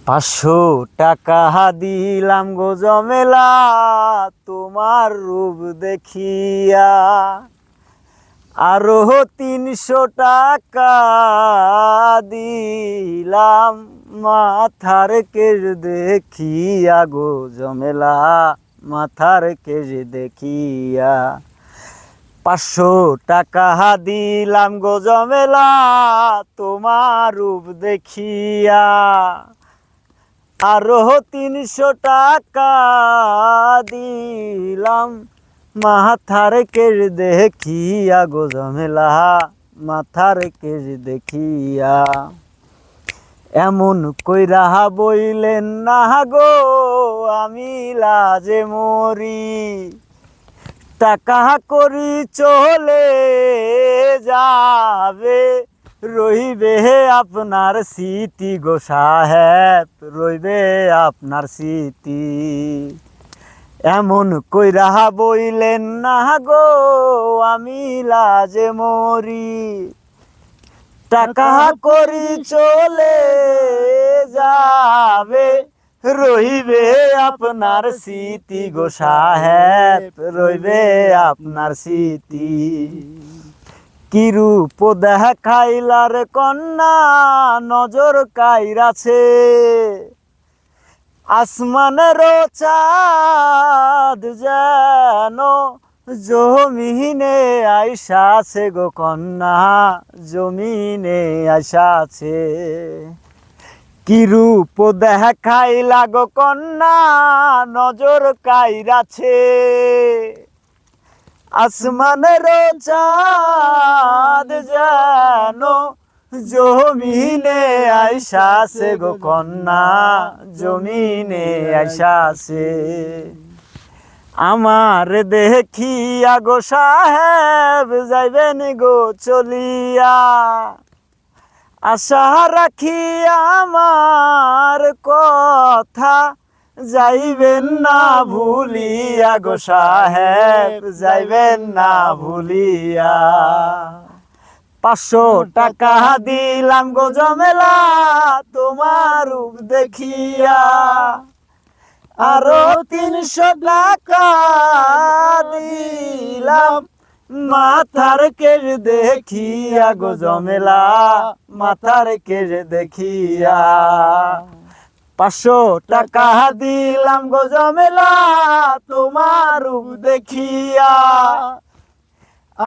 500 টাকা দিলাম গো জমেলা তোমার রূপ দেখিয়া। আরো 300 টাকা দিলাম মাথার কেশ দেখিয়া গো জমেলা মাথার কেশ দেখিয়া। 500 টাকা দিলাম গো জমেলা তোমার রূপ দেখিয়া। আরো 300 টাকা দিলাম মাথার কেশ দেখিয়া গো জমেলা মাথার কেশ দেখিয়া। এমন কইরা বইলেন না গো আমি লাজে মরি। টাকা করি চলে যাবে রইবে আপনার স্মৃতি গো সাহেব রইবে আপনার স্মৃতি। এমন কইরা বইলেন না গো আমি লাজে মরি। টাকা করি চলে যাবে রইবে আপনার স্মৃতি গো সাহেব রইবে আপনার স্মৃতি। কি রূপ দেখাইলার কন্যা নজর কাইরাছে। আসমানের চাঁদ যেন জমিনে আইসাছে গো কন্যা জমিনে আইসাছে। কি রূপ দেখাইলা গো কন্যা নজর কাইরাছে। আসমানের চাঁদ যেন জমিনে আইসাছে গো কন্যা জমিনে আইসাছে। আমার দেখিয়া গো সাহেব যাইবেন গো চলিয়া। আশা রাখি আমার কথা যাইবেন না ভুলিয়া গো সাহেব যাইবেন না ভুলিয়া। 500 টাকা দিলাম গো জমেলা তোমার রূপ দেখিয়া। আরো 300 টাকা দিলাম মাথার কেশ দেখিয়া গো জমেলা মাথার কেশ দেখিয়া। 500 টাকা দিলাম গো জমেলা তোমার রূপ দেখিয়া।